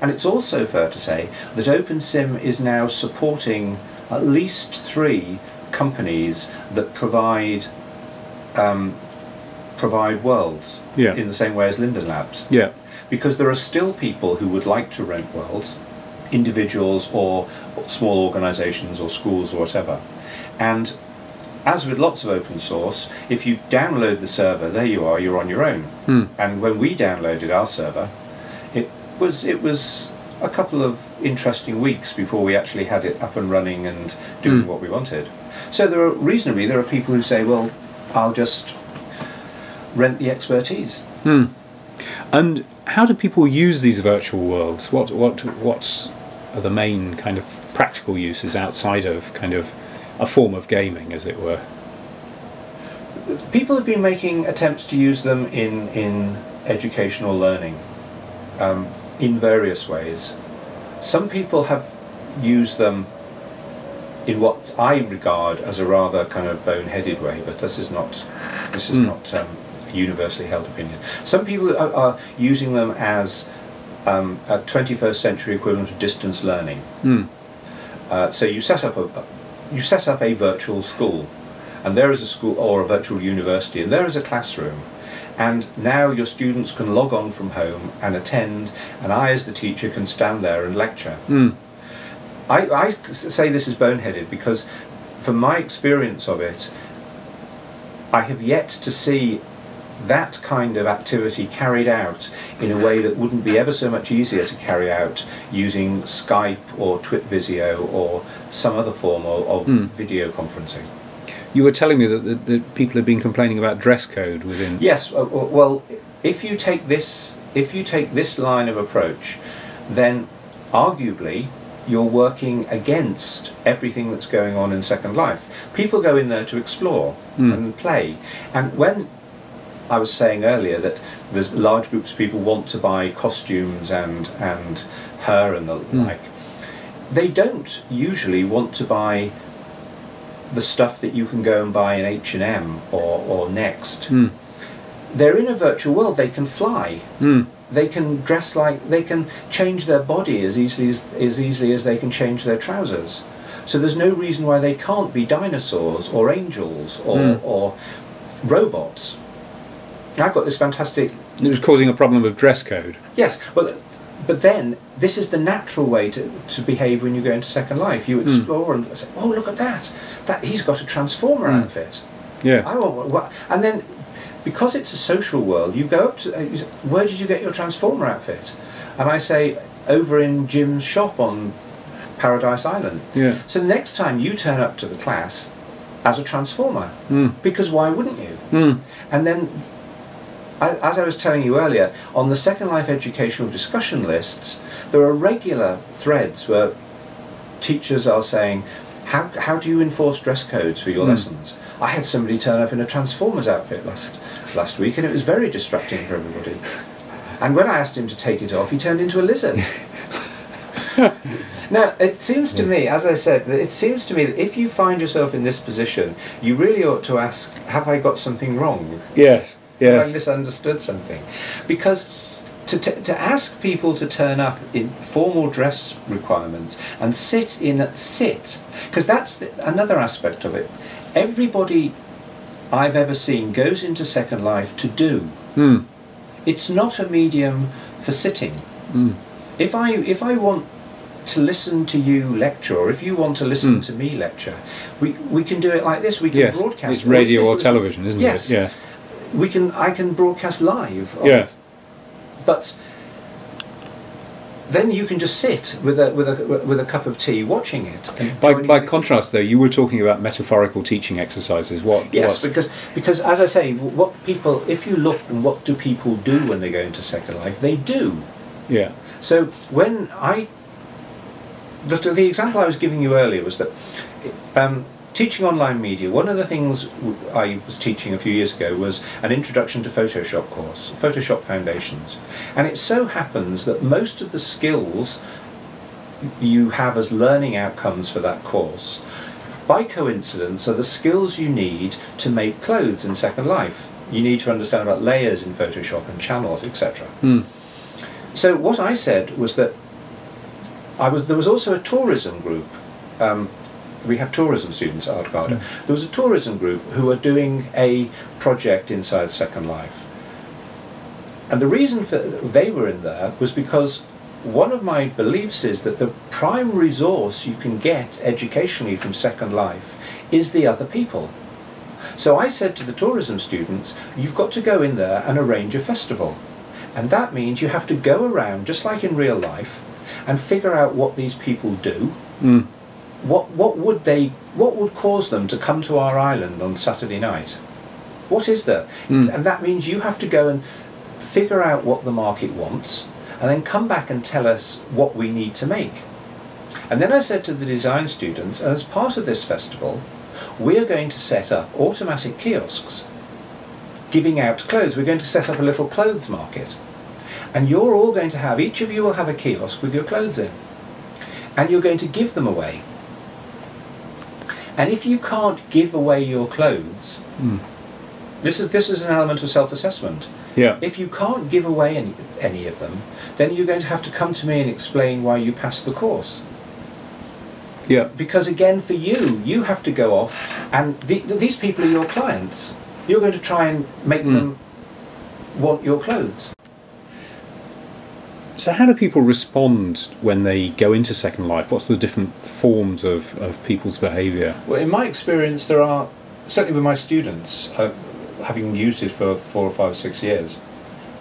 And it's also fair to say that OpenSim is now supporting at least 3 companies that provide worlds in the same way as Linden Labs. Yeah. Because there are still people who would like to rent worlds, individuals or small organisations or schools or whatever. And as with lots of open source, if you download the server, there you are, you're on your own. And when we downloaded our server, it was a couple of interesting weeks before we actually had it up and running and doing what we wanted. So there are people who say, well, I'll just rent the expertise. And how do people use these virtual worlds? What's are the main kind of practical uses outside of kind of a form of gaming, as it were? People have been making attempts to use them in educational learning in various ways. Some people have used them in what I regard as a rather kind of boneheaded way, but this is not a universally held opinion. Some people are using them as a 21st century equivalent of distance learning. So you set up a virtual school, and there is a school, or a virtual university, and there is a classroom, and now your students can log on from home and attend, and I as the teacher can stand there and lecture. I say this is boneheaded because from my experience of it, I have yet to see that kind of activity carried out in a way that wouldn't be ever so much easier to carry out using Skype or TwitVisio or some other form of video conferencing. You were telling me that people have been complaining about dress code within... Yes, well, if you take this line of approach, then arguably you're working against everything that's going on in Second Life. People go in there to explore and play, and when I was saying earlier that there's large groups of people want to buy costumes and her and the like, they don't usually want to buy the stuff that you can go and buy in H&M or Next. They're in a virtual world. They can fly. They can dress they can change their body as easily as they can change their trousers. So there's no reason why they can't be dinosaurs or angels or robots. I've got this fantastic... It was causing a problem of dress code. Yes, well, but then this is the natural way to behave when you go into Second Life. You explore and say, oh, look at that. He's got a Transformer outfit. Yeah. I want what? And then, because it's a social world, you go up to... where did you get your Transformer outfit? And I say, over in Jim's shop on Paradise Island. Yeah. So the next time you turn up to the class as a Transformer, because why wouldn't you? And then... as I was telling you earlier, on the Second Life educational discussion lists, there are regular threads where teachers are saying, how do you enforce dress codes for your lessons? I had somebody turn up in a Transformers outfit last week, and it was very distracting for everybody. And when I asked him to take it off, he turned into a lizard. Now, it seems to me, as I said, that that if you find yourself in this position, you really ought to ask, have I got something wrong? Yes. Have I misunderstood something? Because to ask people to turn up in formal dress requirements and sit, because that's another aspect of it. Everybody I've ever seen goes into Second Life to do. It's not a medium for sitting. If I want to listen to you lecture, or if you want to listen to me lecture, we can do it like this. We can broadcast. It's radio or television, isn't it? Yes. I can broadcast live. Yes. But then you can just sit with a cup of tea watching it. By contrast, though, you were talking about metaphorical teaching exercises. Because as I say, if you look and what do people do when they go into Second Life, they do. Yeah. So when the example I was giving you earlier was that teaching online media, one of the things I was teaching a few years ago was an introduction to Photoshop course, Photoshop Foundations. And it so happens that most of the skills you have as learning outcomes for that course, by coincidence, are the skills you need to make clothes in Second Life. You need to understand about layers in Photoshop and channels, etc. So what I said was that There was also a tourism group. We have tourism students at Aracada. There was a tourism group who were doing a project inside Second Life. And the reason they were in there was because one of my beliefs is that the prime resource you can get educationally from Second Life is the other people. So I said to the tourism students, you've got to go in there and arrange a festival. And that means you have to go around, just like in real life, and figure out what these people do. What would cause them to come to our island on Saturday night? What is there? And that means you have to go and figure out what the market wants, and then come back and tell us what we need to make. And then I said to the design students, as part of this festival, we're going to set up automatic kiosks giving out clothes. We're going to set up a little clothes market. And you're all going to have, each of you will have a kiosk with your clothes in. And you're going to give them away. And if you can't give away your clothes, this is an element of self-assessment. Yeah. If you can't give away any of them, then you're going to have to come to me and explain why you passed the course. Yeah. Because again, for you, you have to go off, and these people are your clients. You're going to try and make them want your clothes. So how do people respond when they go into Second Life? What's the different forms of people's behaviour? Well, in my experience, there are, certainly with my students, having used it for 4 or 5 or 6 years,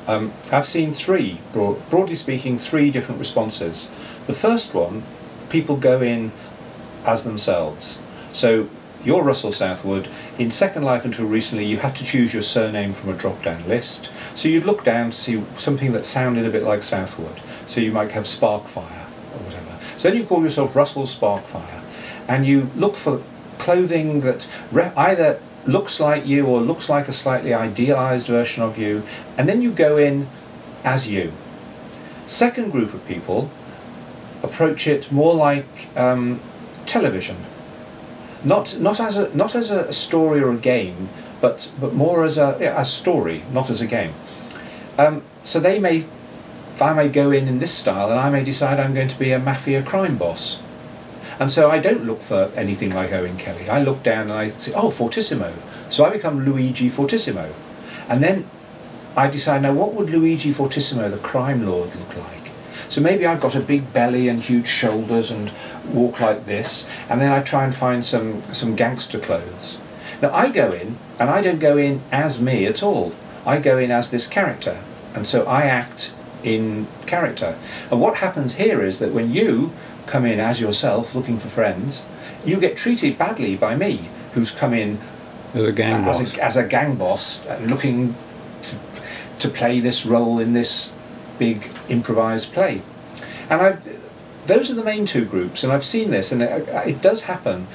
I've seen broadly speaking, 3 different responses. The first one, people go in as themselves. So you're Russell Southwood. In Second Life until recently, you had to choose your surname from a drop-down list. So you'd look down to see something that sounded a bit like Southwood. So you might have Sparkfire or whatever. So then you call yourself Russell Sparkfire, and you look for clothing that either looks like you or looks like a slightly idealised version of you, and then you go in as you. Second group of people approach it more like television. Not as a story or a game, but more as a story, not as a game. So I may go in this style, and I may decide I'm going to be a mafia crime boss. And so I don't look for anything like Owen Kelly. I look down and I say, oh, Fortissimo. So I become Luigi Fortissimo. And then I decide, now what would Luigi Fortissimo, the crime lord, look like? So maybe I've got a big belly and huge shoulders and walk like this, and then I try and find some gangster clothes. Now I go in, and I don't go in as me at all. I go in as this character, and so I act in character. And what happens here is that when you come in as yourself, looking for friends, you get treated badly by me, who's come in as a gang boss, as a gang boss, looking to play this role in this big improvised play. And those are the main 2 groups, and I've seen this, and it does happen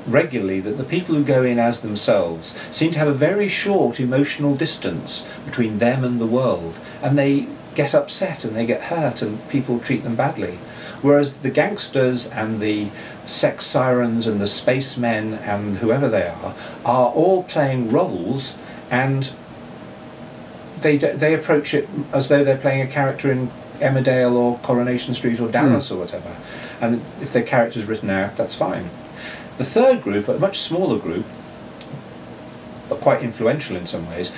regularly that the people who go in as themselves seem to have a very short emotional distance between them and the world, and they get upset and they get hurt and people treat them badly. Whereas the gangsters and the sex sirens and the spacemen and whoever they are all playing roles, and they approach it as though they're playing a character in Emmerdale or Coronation Street or Dallas or whatever. And if their character's written out, that's fine. The third group, a much smaller group, but quite influential in some ways,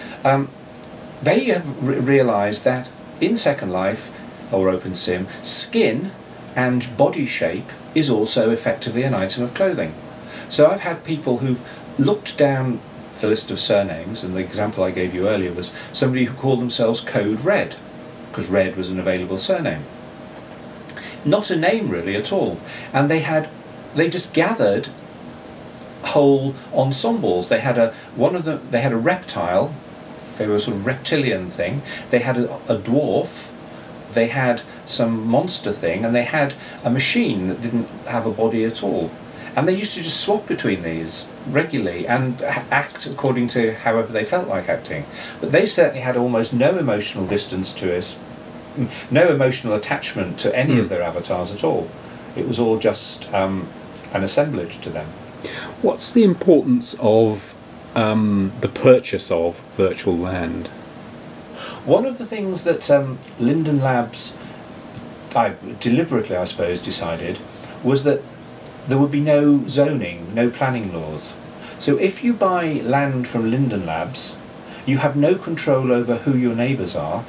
they have realised that in Second Life or OpenSim, skin and body shape is also effectively an item of clothing. So I've had people who've looked down the list of surnames, and the example I gave you earlier was somebody who called themselves Code Red, because Red was an available surname. Not a name really at all. And they just gathered whole ensembles. They had they had a reptile, they were a sort of reptilian thing, they had a dwarf, they had some monster thing, and they had a machine that didn't have a body at all. And they used to just swap between these regularly and act according to however they felt like acting. But they certainly had almost no emotional distance to it, no emotional attachment to any of their avatars at all. It was all just an assemblage to them. What's the importance of the purchase of virtual land? One of the things that Linden Labs deliberately, I suppose, decided was that there would be no zoning, no planning laws. So if you buy land from Linden Labs, you have no control over who your neighbours are,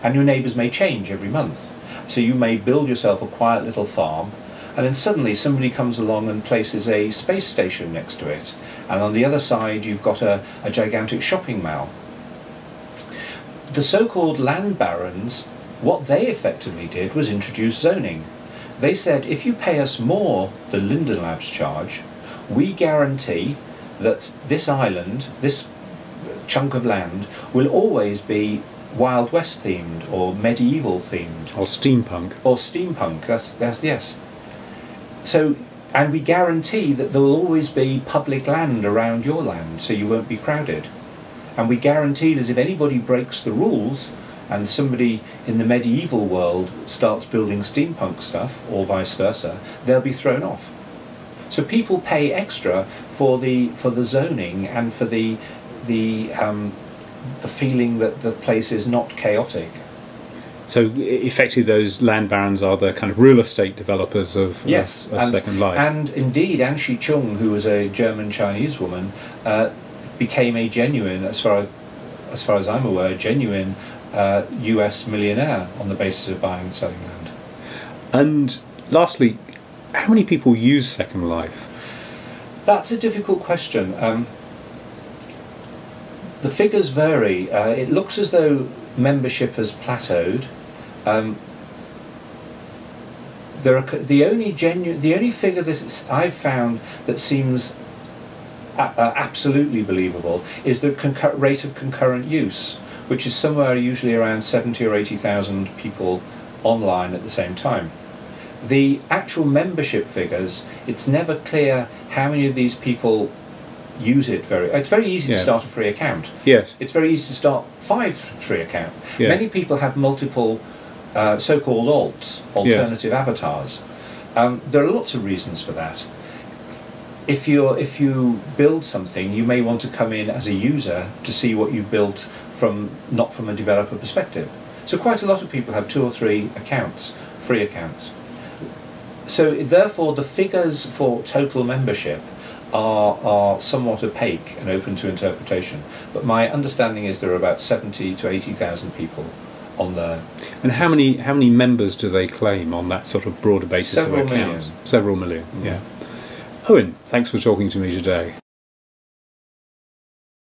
and your neighbours may change every month. So you may build yourself a quiet little farm, and then suddenly somebody comes along and places a space station next to it, and on the other side you've got a gigantic shopping mall. The so-called land barons, what they effectively did was introduce zoning. They said, if you pay us more than Linden Labs charge, we guarantee that this island, this chunk of land, will always be Wild West themed or medieval themed. Or steampunk. Or steampunk, that's yes. So, and we guarantee that there will always be public land around your land, so you won't be crowded. And we guarantee that if anybody breaks the rules, and somebody in the medieval world starts building steampunk stuff, or vice versa, they'll be thrown off. So people pay extra for the zoning and for the feeling that the place is not chaotic. So effectively those land barons are the kind of real estate developers of, yes, of Second Life. And indeed An Shi-chung, who was a German-Chinese woman, became a genuine, as far as I'm aware, genuine US millionaire on the basis of buying and selling land. And lastly, how many people use Second Life? That's a difficult question. The figures vary. It looks as though membership has plateaued. The only figure that I've found that seems absolutely believable is the rate of concurrent use, which is somewhere usually around 70 or 80,000 people online at the same time. The actual membership figures, it's never clear how many of these people use it. It's very easy to start a free account. Yes. It's very easy to start 5 free accounts. Yeah. Many people have multiple so-called alts, alternative avatars. There are lots of reasons for that. If you build something, you may want to come in as a user to see what you've built not from a developer perspective. So quite a lot of people have 2 or 3 accounts, free accounts. So therefore the figures for total membership are somewhat opaque and open to interpretation. But my understanding is there are about 70 to 80,000 people on there. And how many members do they claim on that sort of broader basis of accounts? Several million. Yeah. Owen, thanks for talking to me today.